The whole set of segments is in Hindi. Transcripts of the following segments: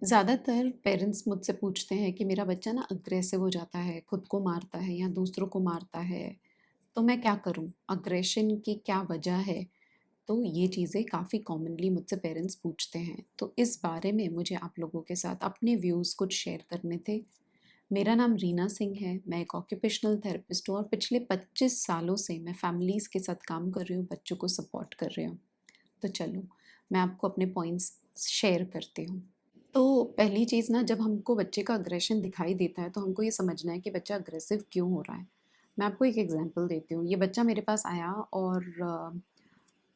ज़्यादातर पेरेंट्स मुझसे पूछते हैं कि मेरा बच्चा ना अग्रेसिव हो जाता है, खुद को मारता है या दूसरों को मारता है, तो मैं क्या करूँ? अग्रेशन की क्या वजह है? तो ये चीज़ें काफ़ी कॉमनली मुझसे पेरेंट्स पूछते हैं। तो इस बारे में मुझे आप लोगों के साथ अपने व्यूज़ कुछ शेयर करने थे। मेरा नाम रीना सिंह है, मैं एक ऑक्यूपेशनल थेरेपिस्ट हूँ और पिछले 25 सालों से मैं फैमिलीज़ के साथ काम कर रही हूँ, बच्चों को सपोर्ट कर रही हूँ। तो चलो, मैं आपको अपने पॉइंट्स शेयर करती हूँ। तो पहली चीज़ ना, जब हमको बच्चे का अग्रेशन दिखाई देता है तो हमको ये समझना है कि बच्चा अग्रेसिव क्यों हो रहा है। मैं आपको एक एग्जांपल देती हूँ। ये बच्चा मेरे पास आया और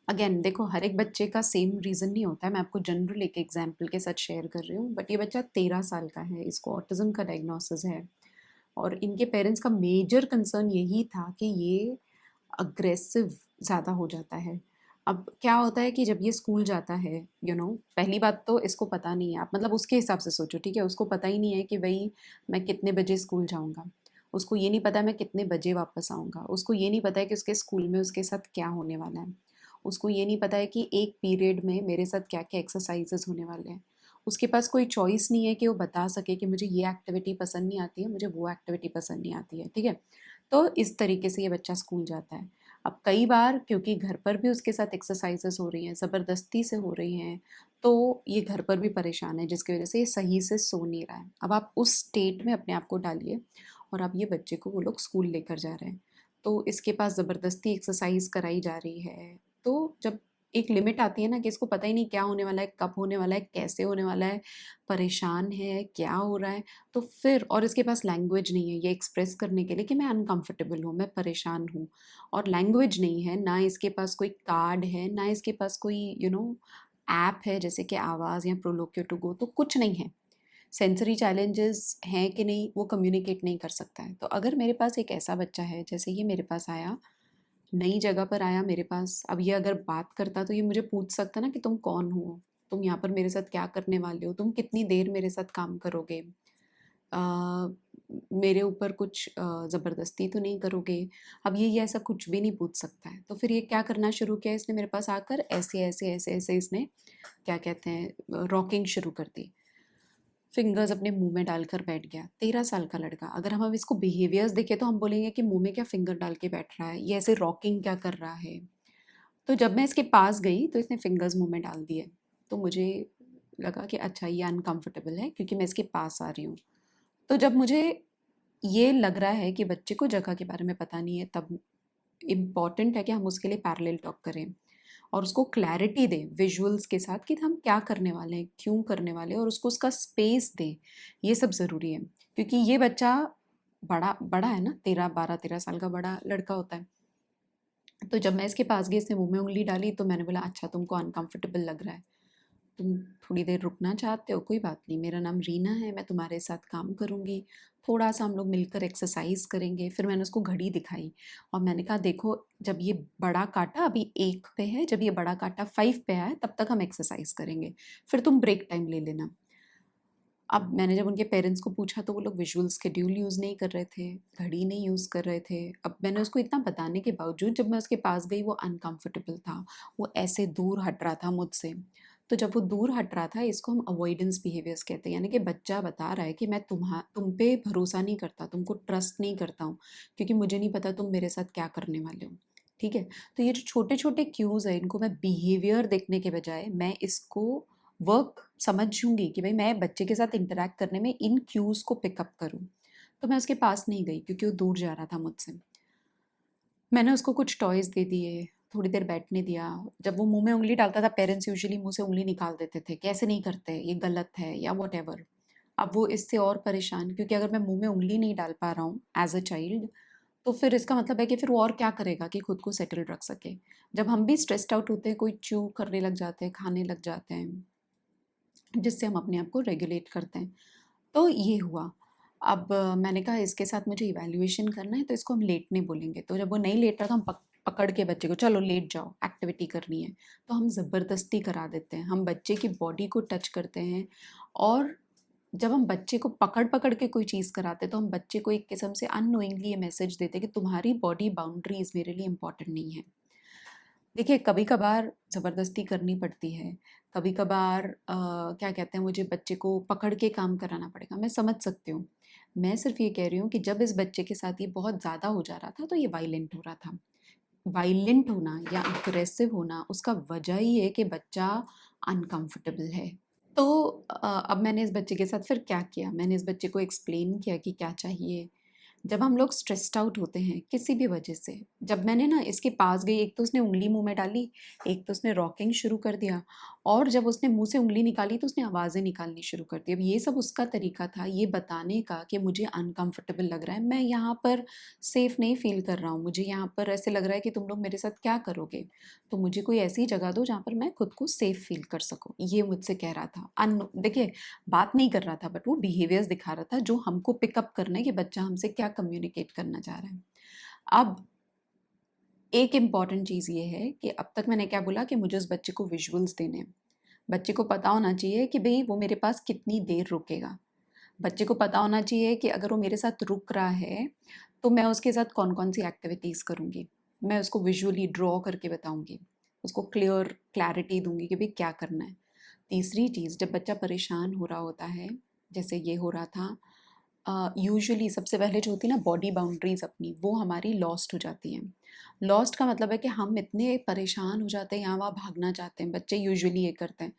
अगेन देखो, हर एक बच्चे का सेम रीज़न नहीं होता है। मैं आपको जनरल एक एग्जांपल के साथ शेयर कर रही हूँ। बट ये बच्चा 13 साल का है, इसको ऑटिज़्म का डायग्नोसिस है और इनके पेरेंट्स का मेजर कंसर्न यही था कि ये अग्रेसिव ज़्यादा हो जाता है। अब क्या होता है कि जब ये स्कूल जाता है, पहली बात तो इसको पता नहीं है। आप मतलब उसके हिसाब से सोचो, ठीक है? उसको पता ही नहीं है कि भई मैं कितने बजे स्कूल जाऊँगा। उसको ये नहीं पता मैं कितने बजे वापस आऊँगा। उसको ये नहीं पता है कि उसके स्कूल में उसके साथ क्या होने वाला है। उसको ये नहीं पता है कि एक पीरियड में मेरे साथ क्या-क्या एक्सरसाइज़ेज़ होने वाले हैं। उसके पास कोई चॉइस नहीं है कि वो बता सके कि मुझे ये एक्टिविटी पसंद नहीं आती है, मुझे वो एक्टिविटी पसंद नहीं आती है, ठीक है? तो इस तरीके से ये बच्चा स्कूल जाता है। अब कई बार क्योंकि घर पर भी उसके साथ एक्सरसाइज़ेज़ हो रही हैं, ज़बरदस्ती से हो रही हैं, तो ये घर पर भी परेशान है, जिसकी वज़ह से ये सही से सो नहीं रहा है। अब आप उस स्टेट में अपने आप को डालिए और अब ये बच्चे को वो लोग स्कूल लेकर जा रहे हैं। तो इसके पास ज़बरदस्ती एक्सरसाइज़ कराई जा रही है। तो जब एक लिमिट आती है ना कि इसको पता ही नहीं क्या होने वाला है, कब होने वाला है, कैसे होने वाला है, परेशान है, क्या हो रहा है, तो फिर और इसके पास लैंग्वेज नहीं है ये एक्सप्रेस करने के लिए कि मैं अनकंफर्टेबल हूँ, मैं परेशान हूँ। और लैंग्वेज नहीं है, ना इसके पास कोई कार्ड है, ना इसके पास कोई ऐप है जैसे कि आवाज़ या प्रोलोक्यो टू गो, तो कुछ नहीं है। सेंसरी चैलेंजेस हैं कि नहीं, वो कम्युनिकेट नहीं कर सकता है। तो अगर मेरे पास एक ऐसा बच्चा है, जैसे ये मेरे पास आया, नई जगह पर आया मेरे पास, अब ये अगर बात करता तो ये मुझे पूछ सकता ना कि तुम कौन हो? तुम यहाँ पर मेरे साथ क्या करने वाले हो? तुम कितनी देर मेरे साथ काम करोगे? अ, मेरे ऊपर कुछ ज़बरदस्ती तो नहीं करोगे? अब ये ऐसा कुछ भी नहीं पूछ सकता है। तो फिर ये क्या करना शुरू किया इसने मेरे पास आकर, ऐसे-ऐसे इसने क्या कहते हैं रॉकिंग शुरू कर दी। फिंगर्स अपने मुँह में डालकर बैठ गया। 13 साल का लड़का। अगर हम अब इसको बिहेवियर्स देखें तो हम बोलेंगे कि मुँह में क्या फिंगर डाल के बैठ रहा है? ये ऐसे रॉकिंग क्या कर रहा है? तो जब मैं इसके पास गई तो इसने फिंगर्स मुँह में डाल दिए। तो मुझे लगा कि अच्छा, ये अनकंफर्टेबल है क्योंकि मैं इसके पास आ रही हूँ। तो जब मुझे ये लग रहा है कि बच्चे को जगह के बारे में पता नहीं है, तब इम्पॉर्टेंट है कि हम उसके लिए पैरेलल टॉक करें और उसको क्लैरिटी दें विजुअल्स के साथ कि हम क्या करने वाले हैं, क्यों करने वाले हैं, और उसको उसका स्पेस दें। ये सब ज़रूरी है क्योंकि ये बच्चा बड़ा बड़ा है ना, 12-13 साल का बड़ा लड़का होता है। तो जब मैं इसके पास गई, इसने मुँह में उँगली डाली, तो मैंने बोला, अच्छा तुमको अनकंफर्टेबल लग रहा है, तुम थोड़ी देर रुकना चाहते हो, कोई बात नहीं, मेरा नाम रीना है, मैं तुम्हारे साथ काम करूँगी, थोड़ा-सा हम लोग मिलकर एक्सरसाइज़ करेंगे। फिर मैंने उसको घड़ी दिखाई और मैंने कहा, देखो, जब ये बड़ा काँटा अभी 1 पे है, जब ये बड़ा काँटा 5 पे आए, तब तक हम एक्सरसाइज़ करेंगे, फिर तुम ब्रेक टाइम ले लेना। अब मैंने जब उनके पेरेंट्स को पूछा तो वो लोग विजुअल शेड्यूल यूज़ नहीं कर रहे थे, घड़ी नहीं यूज़ कर रहे थे। अब मैंने उसको इतना बताने के बावजूद जब मैं उसके पास गई, वो अनकंफर्टेबल था, वो ऐसे दूर हट रहा था मुझसे। तो जब वो दूर हट रहा था, इसको हम अवॉइडेंस बिहेवियर्स कहते हैं, यानी कि बच्चा बता रहा है कि मैं तुम पे भरोसा नहीं करता, तुमको ट्रस्ट नहीं करता हूँ, क्योंकि मुझे नहीं पता तुम मेरे साथ क्या करने वाले हो। ठीक है? तो ये जो छोटे-छोटे क्यूज़ हैं, इनको मैं बिहेवियर देखने के बजाय मैं इसको वर्क समझूँगी कि भई मैं बच्चे के साथ इंटरैक्ट करने में इन क्यूज़ को पिकअप करूँ। तो मैं उसके पास नहीं गई क्योंकि वो दूर जा रहा था मुझसे। मैंने उसको कुछ टॉयज़ दे दिए, थोड़ी देर बैठने दिया। जब वो मुँह में उँगली डालता था, पेरेंट्स यूजुअली मुँह से उँगली निकाल देते थे कि ऐसे नहीं करते, ये गलत है या व्हाटएवर। अब वो इससे और परेशान, क्योंकि अगर मैं मुँह में उँगली नहीं डाल पा रहा हूँ एज़ अ चाइल्ड, तो फिर इसका मतलब है कि फिर वो और क्या करेगा कि खुद को सेटल रख सके। जब हम भी स्ट्रेस्ड आउट होते हैं, कोई च्यू करने लग जाते हैं, खाने लग जाते हैं, जिससे हम अपने आप को रेगुलेट करते हैं। तो ये हुआ। अब मैंने कहा इसके साथ मुझे इवैल्यूएशन करना है, तो इसको हम लेटने बोलेंगे। तो जब वो नहीं लेट रहा, तो हम पकड़ के बच्चे को, चलो लेट जाओ, एक्टिविटी करनी है। तो हम ज़बरदस्ती करा देते हैं, हम बच्चे की बॉडी को टच करते हैं। और जब हम बच्चे को पकड़-पकड़ के कोई चीज़ कराते हैं, तो हम बच्चे को एक किस्म से अननोइंगली ये मैसेज देते हैं कि तुम्हारी बॉडी बाउंड्रीज़ मेरे लिए इम्पोर्टेंट नहीं है। देखिए, कभी-कभार ज़बरदस्ती करनी पड़ती है, कभी-कभार क्या कहते हैं, मुझे बच्चे को पकड़ के काम कराना पड़ेगा, मैं समझ सकती हूँ। मैं सिर्फ़ ये कह रही हूँ कि जब इस बच्चे के साथ ये बहुत ज़्यादा हो जा रहा था, तो ये वायलेंट हो रहा था। वायलेंट होना या अग्रेसिव होना, उसका वजह ही है कि बच्चा अनकंफर्टेबल है। तो अब मैंने इस बच्चे के साथ फिर क्या किया, मैंने इस बच्चे को एक्सप्लेन किया कि क्या चाहिए। जब हम लोग स्ट्रेस्ड आउट होते हैं किसी भी वजह से, जब मैंने ना इसके पास गई, एक तो उसने उँगली मुँह में डाली, एक तो उसने रॉकिंग शुरू कर दिया, और जब उसने मुँह से उँगली निकाली तो उसने आवाज़ें निकालनी शुरू कर दी। अब ये सब उसका तरीका था ये बताने का कि मुझे अनकंफर्टेबल लग रहा है, मैं यहाँ पर सेफ़ नहीं फ़ील कर रहा हूँ, मुझे यहाँ पर ऐसे लग रहा है कि तुम लोग मेरे साथ क्या करोगे? तो मुझे कोई ऐसी जगह दो जहाँ पर मैं खुद को सेफ़ फ़ील कर सकूँ, ये मुझसे कह रहा था। देखिए, बात नहीं कर रहा था, बट वो बिहेवियर्स दिखा रहा था जो हमको पिकअप करना है कि बच्चा हमसे क्या कम्युनिकेट करना चाह रहा है। अब एक इम्पॉर्टेंट चीज़ ये है कि अब तक मैंने क्या बोला कि मुझे उस बच्चे को विजुअल्स देने हैं। बच्चे को पता होना चाहिए कि भई वो मेरे पास कितनी देर रुकेगा। बच्चे को पता होना चाहिए कि अगर वो मेरे साथ रुक रहा है, तो मैं उसके साथ कौन-कौन सी एक्टिविटीज़ करूँगी। मैं उसको विजुअली ड्रॉ करके बताऊँगी। उसको क्लैरिटी दूँगी कि भई क्या करना है। तीसरी चीज़, जब बच्चा परेशान हो रहा होता है, जैसे ये हो रहा था, यूजुअली सबसे पहले जो होती है ना बॉडी बाउंड्रीज़ अपनी, वो हमारी लॉस्ट हो जाती हैं। लॉस्ट का मतलब है कि हम इतने परेशान हो जाते हैं, यहाँ-वहाँ भागना चाहते हैं, बच्चे यूजुअली ये करते हैं।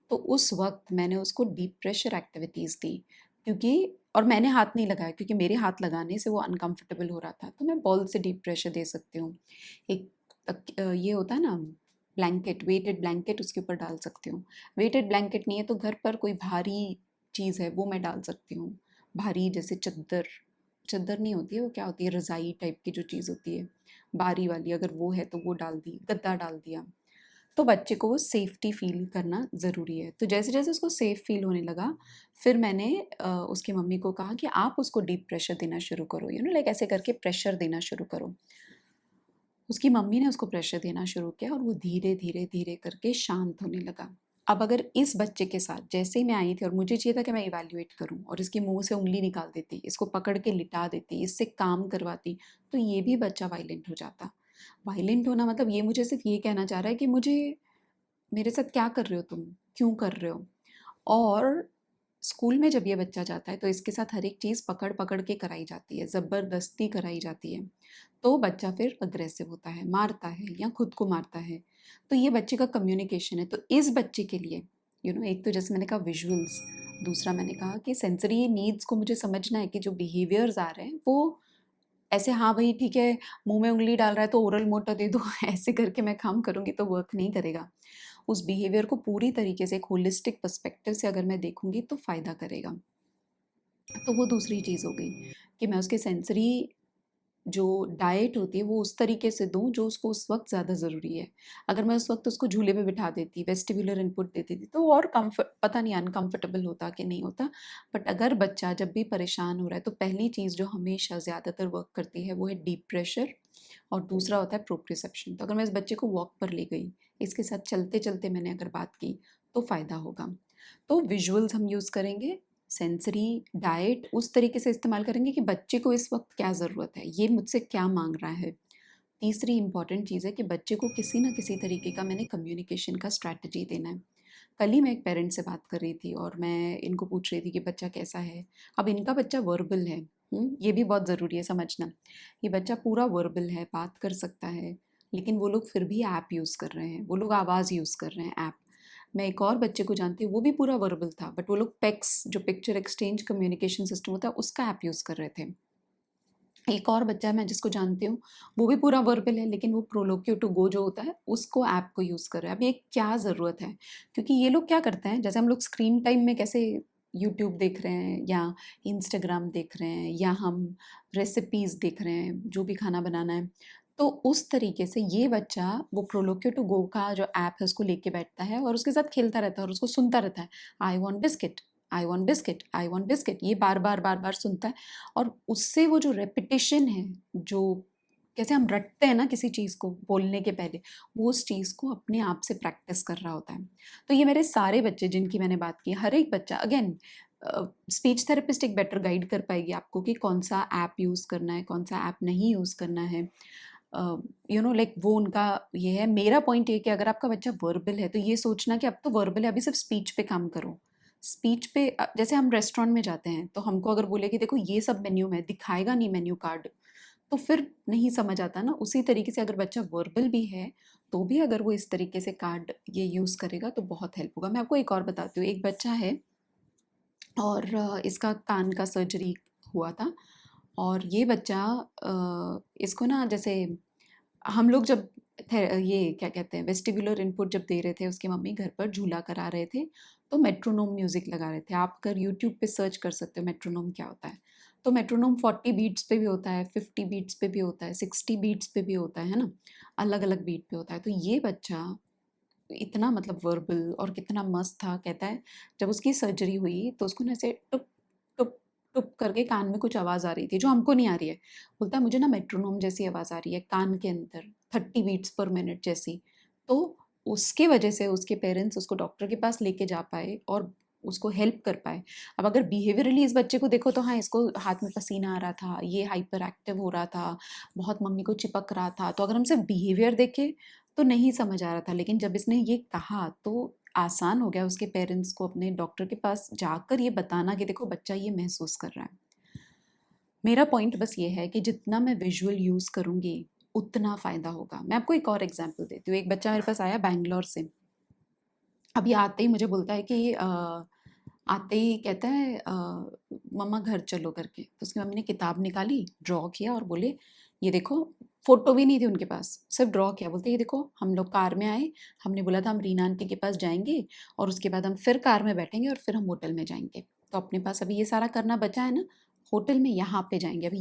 तो उस वक़्त मैंने उसको डीप प्रेशर एक्टिविटीज़ दी, क्योंकि और मैंने हाथ नहीं लगाया क्योंकि मेरे हाथ लगाने से वो अनकम्फ़र्टेबल हो रहा था, तो मैं बॉल से डीप प्रेशर दे सकती हूँ। एक ये होता है ना ब्लैंकेट, वेटेड ब्लैंकेट, उसके ऊपर डाल सकती हूँ। वेटेड ब्लैंकेट नहीं है तो घर पर कोई भारी चीज़ है वो मैं डाल सकती हूँ। भारी जैसे चद्दर, चद्दर नहीं होती है वो, क्या होती है, रज़ाई टाइप की जो चीज़ होती है, भारी वाली, अगर वो है तो वो डाल दी, गद्दा डाल दिया। तो बच्चे को वो सेफ्टी फ़ील करना ज़रूरी है। तो जैसे-जैसे उसको सेफ़ फ़ील होने लगा, फिर मैंने उसकी मम्मी को कहा कि आप उसको डीप प्रेशर देना शुरू करो, लाइक ऐसे करके प्रेशर देना शुरू करो। उसकी मम्मी ने उसको प्रेशर देना शुरू किया और वो धीरे-धीरे, धीरे करके शांत होने लगा। अब अगर इस बच्चे के साथ जैसे ही मैं आई थी और मुझे चाहिए था कि मैं इवैल्यूएट करूँ और इसके मुँह से उँगली निकाल देती, इसको पकड़ के लिटा देती, इससे काम करवाती, तो ये भी बच्चा वायलेंट हो जाता। वायलेंट होना मतलब ये मुझे सिर्फ़ ये कहना चाह रहा है कि मुझे मेरे साथ क्या कर रहे हो तुम? क्यों कर रहे हो? और स्कूल में जब ये बच्चा जाता है तो इसके साथ हर एक चीज़ पकड़-पकड़ के कराई जाती है, ज़बरदस्ती कराई जाती है। तो बच्चा फिर अग्रेसिव होता है, मारता है या खुद को मारता है। तो ये बच्चे का कम्युनिकेशन है। तो इस बच्चे के लिए एक तो जैसे मैंने कहा विजुअल्स, दूसरा मैंने कहा कि सेंसरी नीड्स को मुझे समझना है कि जो बिहेवियर्स आ रहे हैं वो ऐसे, हाँ भाई ठीक है, मुँह में उँगली डाल रहा है तो ओरल मोटा दे दो ऐसे करके मैं काम करूँगी तो वर्क नहीं करेगा। उस बिहेवियर को पूरी तरीके से एक होलिस्टिक पर्सपेक्टिव से अगर मैं देखूँगी तो फ़ायदा करेगा। तो वो दूसरी चीज़ हो गई कि मैं उसके सेंसरी जो डाइट होती है वो उस तरीके से दूँ जो उसको उस वक़्त ज़्यादा ज़रूरी है। अगर मैं उस वक़्त उसको झूले पे बिठा देती, वेस्टिबुलर इनपुट दे देती तो और पता नहीं अनकम्फ़र्टेबल होता कि नहीं होता। बट अगर बच्चा जब भी परेशान हो रहा है तो पहली चीज़ जो हमेशा ज़्यादातर वर्क करती है वो है डीप प्रेशर, और दूसरा होता है प्रोप्रियोसेप्शन। तो अगर मैं इस बच्चे को वॉक पर ले गई, इसके साथ चलते-चलते मैंने अगर बात की तो फ़ायदा होगा। तो विजुअल्स हम यूज़ करेंगे, सेंसरी डाइट उस तरीके से इस्तेमाल करेंगे कि बच्चे को इस वक़्त क्या ज़रूरत है, ये मुझसे क्या माँग रहा है। तीसरी इम्पॉर्टेंट चीज़ है कि बच्चे को किसी न किसी तरीके का मैंने कम्युनिकेशन का स्ट्रैटेजी देना है। कल ही मैं एक पेरेंट से बात कर रही थी और मैं इनको पूछ रही थी कि बच्चा कैसा है? अब इनका बच्चा वर्बल है, ये भी बहुत ज़रूरी है समझना। ये बच्चा पूरा वर्बल है, बात कर सकता है, लेकिन वो लोग फिर भी ऐप यूज़ कर रहे हैं, वो लोग आवाज़ यूज़ कर रहे हैं, ऐप। मैं एक और बच्चे को जानती हूँ, वो भी पूरा वर्बल था, बट वो लोग पेक्स, जो पिक्चर एक्सचेंज कम्युनिकेशन सिस्टम होता है, उसका ऐप यूज़ कर रहे थे। एक और बच्चा है मैं जिसको जानती हूँ, वो भी पूरा वर्बल है, लेकिन वो प्रोलोक्यो टू गो जो होता है, उसको ऐप को यूज़ कर रहा है। अब ये क्या ज़रूरत है? क्योंकि ये लोग क्या करते हैं, जैसे हम लोग स्क्रीन टाइम में कैसे यूट्यूब देख रहे हैं या इंस्टाग्राम देख रहे हैं या हम रेसिपीज़ देख रहे हैं, जो भी खाना बनाना है, तो उस तरीके से ये बच्चा वो प्रोलोक्यो टू गो का जो ऐप है, उसको लेके बैठता है और उसके साथ खेलता रहता है और उसको सुनता रहता है, I want biscuit, I want biscuit, I want biscuit, ये बार-बार, बार-बार सुनता है। और उससे वो जो रेपिटिशन है, जो कैसे हम रटते हैं ना किसी चीज़ को बोलने के पहले, वो उस चीज़ को अपने आप से प्रैक्टिस कर रहा होता है। तो ये मेरे सारे बच्चे जिनकी मैंने बात की, हर एक बच्चा अगेन स्पीच थेरेपिस्ट एक बेटर गाइड कर पाएगी आपको कि कौन-सा ऐप यूज़ करना है, कौन-सा ऐप नहीं यूज़ करना है। लाइक वो उनका ये है। मेरा पॉइंट ये है कि अगर आपका बच्चा वर्बल है तो ये सोचना कि अब तो वर्बल है, अभी सिर्फ स्पीच पे काम करो। स्पीच पे जैसे हम रेस्टोरेंट में जाते हैं तो हमको अगर बोले कि देखो ये सब मेन्यू में दिखाएगा नहीं मेन्यू कार्ड, तो फिर नहीं समझ आता ना। उसी तरीके से अगर बच्चा वर्बल भी है तो भी अगर वो इस तरीके से कार्ड ये यूज़ करेगा तो बहुत हेल्प होगा। मैं आपको एक और बताती हूँ। एक बच्चा है और इसका कान का सर्जरी हुआ था। और ये बच्चा इसको ना, जैसे हम लोग जब ये क्या कहते हैं वेस्टिबुलर इनपुट जब दे रहे थे, उसकी मम्मी घर पर झूला करा रहे थे तो मेट्रोनोम म्यूज़िक लगा रहे थे। आप अगर यूट्यूब पे सर्च कर सकते हो मेट्रोनोम क्या होता है। तो मेट्रोनोम 40 बीट्स पे भी होता है, 50 बीट्स पे भी होता है, 60 बीट्स पे भी होता है ना, अलग अलग बीट पे होता है। तो ये बच्चा इतना मतलब वर्बल और कितना मस्त था। कहता है जब उसकी सर्जरी हुई तो उसको ना ऐसे टुप टुप टुप करके कान में कुछ आवाज़ आ रही थी जो हमको नहीं आ रही है। बोलता है मुझे ना मेट्रोनोम जैसी आवाज़ आ रही है कान के अंदर, 30 बीट्स पर मिनट जैसी। तो उसके वजह से उसके पेरेंट्स उसको डॉक्टर के पास लेके जा पाए और उसको हेल्प कर पाए। अब अगर बिहेवियरली इस बच्चे को देखो तो हाँ, इसको हाथ में पसीना आ रहा था, ये हाइपर एक्टिव हो रहा था, बहुत मम्मी को चिपक रहा था। तो अगर हम सिर्फ बिहेवियर देखें तो नहीं समझ आ रहा था, लेकिन जब इसने ये कहा तो आसान हो गया उसके पेरेंट्स को अपने डॉक्टर के पास जाकर ये बताना कि देखो बच्चा ये महसूस कर रहा है। मेरा पॉइंट बस ये है कि जितना मैं विजुअल यूज़ करूँगी उतना फ़ायदा होगा। मैं आपको एक और एग्जांपल देती हूँ। एक बच्चा मेरे पास आया बैंगलोर से। अभी आते ही मुझे बोलता है कि आते ही कहता है मम्मा घर चलो करके। तो उसकी मम्मी ने किताब निकाली, ड्रॉ किया और बोले ये देखो। फ़ोटो भी नहीं थी उनके पास, सिर्फ ड्रॉ किया। बोलते ये देखो हम लोग कार में आए, हमने बोला था हम रीना आंटी के पास जाएंगे और उसके बाद हम फिर कार में बैठेंगे और फिर हम होटल में जाएंगे। तो अपने पास अभी ये सारा करना बचा है ना, होटल में यहाँ पे जाएंगे, अभी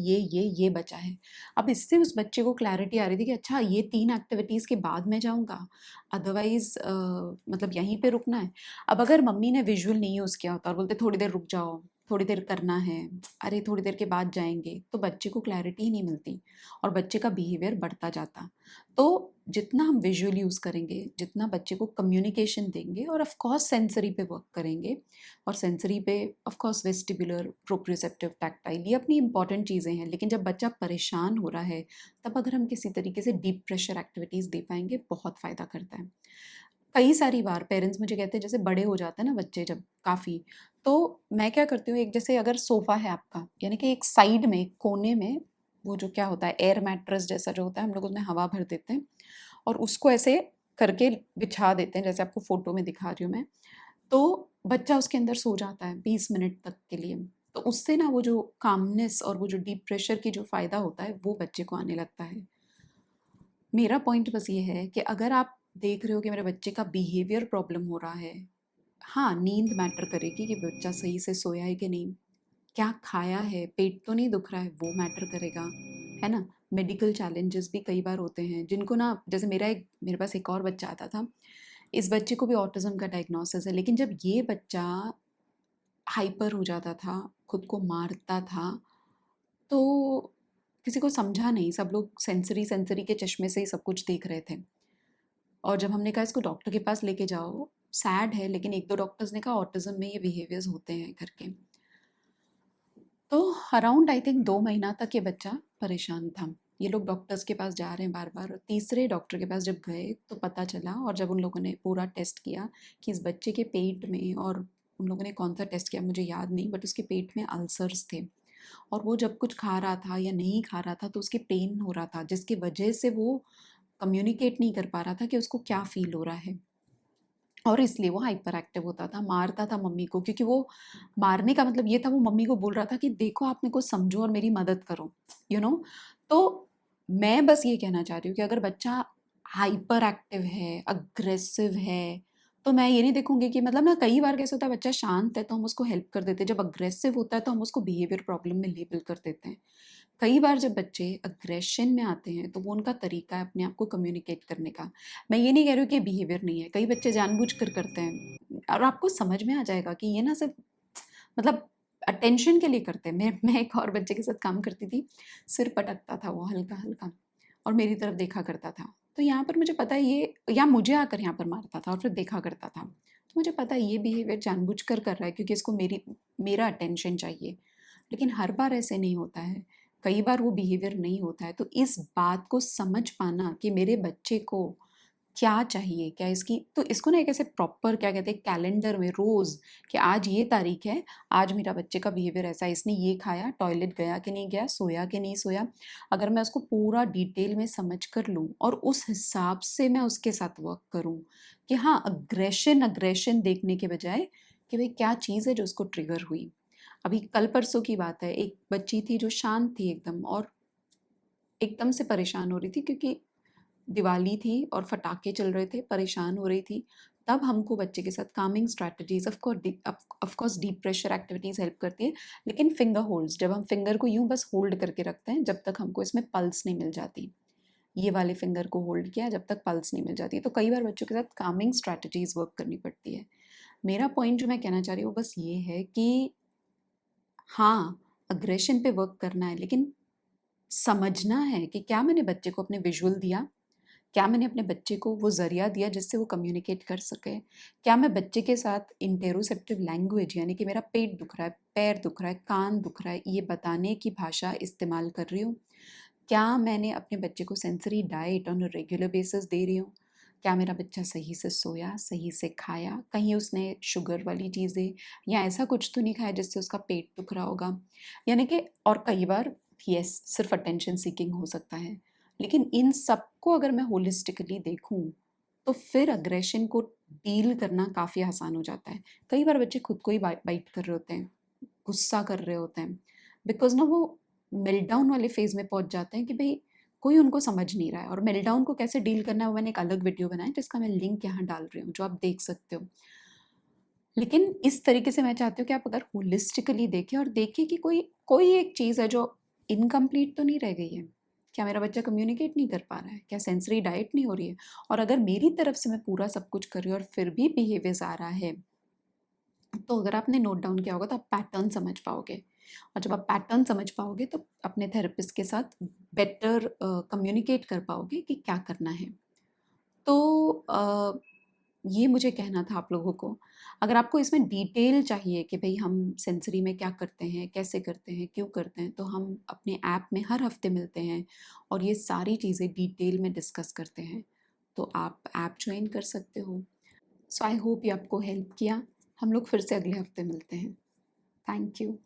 ये बचा है। अब इससे उस बच्चे को क्लैरिटी आ रही थी कि अच्छा ये 3 एक्टिविटीज़ के बाद मैं जाऊँगा, अदरवाइज़ मतलब यहीं पे रुकना है। अब अगर मम्मी ने विजुअल नहीं यूज़ किया होता और बोलते थोड़ी देर रुक जाओ, थोड़ी देर करना है, अरे थोड़ी देर के बाद जाएँगे, तो बच्चे को क्लैरिटी ही नहीं मिलती और बच्चे का बिहेवियर बढ़ता जाता। तो जितना हम विजुअल यूज़ करेंगे, जितना बच्चे को कम्युनिकेशन देंगे और ऑफ कोर्स सेंसरी पे वर्क करेंगे, और सेंसरी पे of course vestibular, proprioceptive, tactile, ये अपनी इंपॉर्टेंट चीज़ें हैं। लेकिन जब बच्चा परेशान हो रहा है, तब अगर हम किसी तरीके से डीप प्रेशर एक्टिविटीज़ दे पाएँगे, बहुत फ़ायदा करता है। कई सारी बार पेरेंट्स मुझे कहते हैं जैसे बड़े हो जाते हैं ना बच्चे जब काफ़ी, तो मैं क्या करती हूँ, एक जैसे अगर सोफ़ा है आपका, यानी कि एक साइड में, एक कोने में, वो जो क्या होता है एयर मैट्रेस जैसा जो होता है, हम लोग उसमें हवा भर देते हैं और उसको ऐसे करके बिछा देते हैं जैसे आपको फ़ोटो में दिखा रही हूँ मैं। तो बच्चा उसके अंदर सो जाता है 20 मिनट तक के लिए। तो उससे ना वो जो कामनेस और वो जो डीप प्रेशर की जो फ़ायदा होता है वो बच्चे को आने लगता है। मेरा पॉइंट बस ये है कि अगर आप देख रहे हो कि मेरे बच्चे का बिहेवियर प्रॉब्लम हो रहा है, हाँ, नींद मैटर करेगी कि बच्चा सही से सोया है कि नहीं, क्या खाया है, पेट तो नहीं दुख रहा है, वो मैटर करेगा, है ना? मेडिकल चैलेंजेस भी कई बार होते हैं जिनको ना, जैसे मेरे पास एक और बच्चा आता था। इस बच्चे को भी ऑटिज़्म का डायग्नोसिस है, लेकिन जब ये बच्चा हाइपर हो जाता था, खुद को मारता था, तो किसी को समझा नहीं, सब लोग सेंसरी सेंसरी के चश्मे से ही सब कुछ देख रहे थे। और जब हमने कहा इसको डॉक्टर के पास लेके जाओ, सैड है लेकिन 1-2 डॉक्टर्स ने कहा ऑटिज़्म में ये बिहेवियर्स होते हैं करके। तो अराउंड आई थिंक 2 महीना तक ये बच्चा परेशान था। ये लोग डॉक्टर्स के पास जा रहे हैं बार-बार, और तीसरे डॉक्टर के पास जब गए तो पता चला, और जब उन लोगों ने पूरा टेस्ट किया कि इस बच्चे के पेट में, और उन लोगों ने कौन-सा टेस्ट किया मुझे याद नहीं, बट उसके पेट में अल्सर्स थे। और वो जब कुछ खा रहा था या नहीं खा रहा था तो उसके पेन हो रहा था, जिसकी वजह से वो कम्युनिकेट नहीं कर पा रहा था कि उसको क्या फ़ील हो रहा है। और इसलिए वो हाइपर एक्टिव होता था, मारता था मम्मी को, क्योंकि वो मारने का मतलब ये था, वो मम्मी को बोल रहा था कि देखो आप मेरे को समझो और मेरी मदद करो, यू you नो know? तो मैं बस ये कहना चाह रही हूँ कि अगर बच्चा हाइपर एक्टिव है, अग्रेसिव है, तो मैं ये नहीं देखूंगी कि, मतलब ना, कई बार कैसे होता है बच्चा शांत है तो हम उसको हेल्प कर देते हैं, जब अग्रेसिव होता है तो हम उसको बिहेवियर प्रॉब्लम में लेबल कर देते हैं। कई बार जब बच्चे अग्रेशन में आते हैं तो वो उनका तरीका है अपने आप को कम्युनिकेट करने का। मैं ये नहीं कह रही हूँ कि बिहेवियर नहीं है, कई बच्चे जानबूझकर करते हैं और आपको समझ में आ जाएगा कि ये ना सिर्फ, मतलब अटेंशन के लिए करते हैं। मैं एक और बच्चे के साथ काम करती थी, सिर पटकता था वो हल्का-हल्का और मेरी तरफ देखा करता था। तो यहाँ पर मुझे पता है ये, या मुझे आकर यहाँ पर मारता था और फिर देखा करता था। तो मुझे पता है ये बिहेवियर जानबूझकर कर रहा है क्योंकि इसको मेरा अटेंशन चाहिए। लेकिन हर बार ऐसे नहीं होता है। कई बार वो बिहेवियर नहीं होता है। तो इस बात को समझ पाना कि मेरे बच्चे को क्या चाहिए, क्या इसकी तो इसको ना एक ऐसे प्रॉपर क्या कहते हैं कैलेंडर में रोज़ कि आज ये तारीख है, आज मेरा बच्चे का बिहेवियर ऐसा है, इसने ये खाया, टॉयलेट गया कि नहीं गया, सोया कि नहीं सोया। अगर मैं उसको पूरा डिटेल में समझ कर लूँ और उस हिसाब से मैं उसके साथ वर्क करूँ कि हाँ, अग्रेशन देखने के बजाय कि भई क्या चीज़ है जो उसको ट्रिगर हुई। अभी कल-परसों की बात है, एक बच्ची थी जो शांत थी एकदम और एकदम से परेशान हो रही थी क्योंकि दिवाली थी और पटाखे चल रहे थे, परेशान हो रही थी। तब हमको बच्चे के साथ Kameng strategies of course deep pressure activities help करती है, लेकिन फिंगर होल्ड्स जब हम फिंगर को यूँ बस होल्ड करके रखते हैं, जब तक हमको इसमें पल्स नहीं मिल जाती। ये वाले फिंगर को होल्ड किया जब तक पल्स नहीं मिल जाती। तो कई बार बच्चों के साथ कामिंग स्ट्रैटेजीज़ वर्क करनी पड़ती है। मेरा पॉइंट जो मैं कहना चाह रही हूँ, वो बस ये है कि हाँ, अग्रेशन पे वर्क करना है, लेकिन समझना है कि क्या मैंने बच्चे को अपने विजुअल दिया? क्या मैंने अपने बच्चे को वो ज़रिया दिया जिससे वो कम्युनिकेट कर सके? क्या मैं बच्चे के साथ इंटेरोसेप्टिव लैंग्वेज यानी कि मेरा पेट दुख रहा है, पैर दुख रहा है, कान दुख रहा है, ये बताने की भाषा इस्तेमाल कर रही हूँ? क्या मैंने अपने बच्चे को sensory diet on a regular basis दे रही हूँ? क्या मेरा बच्चा सही से सोया, सही से खाया? कहीं उसने शुगर वाली चीज़ें या ऐसा कुछ तो नहीं खाया जिससे उसका पेट दुख रहा होगा? यानी कि और कई बार येस, सिर्फ़ अटेंशन सीकिंग हो सकता है। लेकिन इन सबको अगर मैं होलिस्टिकली देखूँ, तो फिर अग्रेशन को डील करना काफ़ी आसान हो जाता है। कई बार बच्चे खुद को ही बाइट कर रहे होते हैं, गुस्सा कर रहे होते हैं, बिकॉज़ ना वो मेल्टडाउन वाले फ़ेज़ में पहुँच जाते हैं कि भई कोई उनको समझ नहीं रहा है और मेल्टडाउन को कैसे डील करना है वो मैंने एक अलग वीडियो बनाया है जिसका मैं लिंक यहाँ डाल रही हूँ, जो आप देख सकते हो। लेकिन इस तरीके से मैं चाहती हूँ कि आप अगर होलिस्टिकली देखें और देखिए कि कोई कोई एक चीज़ है जो इनकम्प्लीट तो नहीं रह गई है। क्या मेरा बच्चा कम्युनिकेट नहीं कर पा रहा है? क्या सेंसरी डाइट नहीं हो रही है? और अगर मेरी तरफ से मैं पूरा सब कुछ कर रही हूँ और फिर भी बिहेवियर्स आ रहा है, तो अगर आपने नोट डाउन किया होगा तो आप पैटर्न समझ पाओगे। और जब आप पैटर्न समझ पाओगे तो अपने थेरेपिस्ट के साथ बेटर कम्युनिकेट कर पाओगे कि क्या करना है। तो ये मुझे कहना था आप लोगों को। अगर आपको इसमें डिटेल चाहिए कि भई हम सेंसरी में क्या करते हैं, कैसे करते हैं, क्यों करते हैं, तो हम अपने ऐप में हर हफ्ते मिलते हैं और ये सारी चीज़ें डिटेल में डिस्कस करते हैं। तो आप ऐप जॉइन कर सकते हो। सो आई होप ये आपको हेल्प किया। हम लोग फिर से अगले हफ्ते मिलते हैं। Thank you.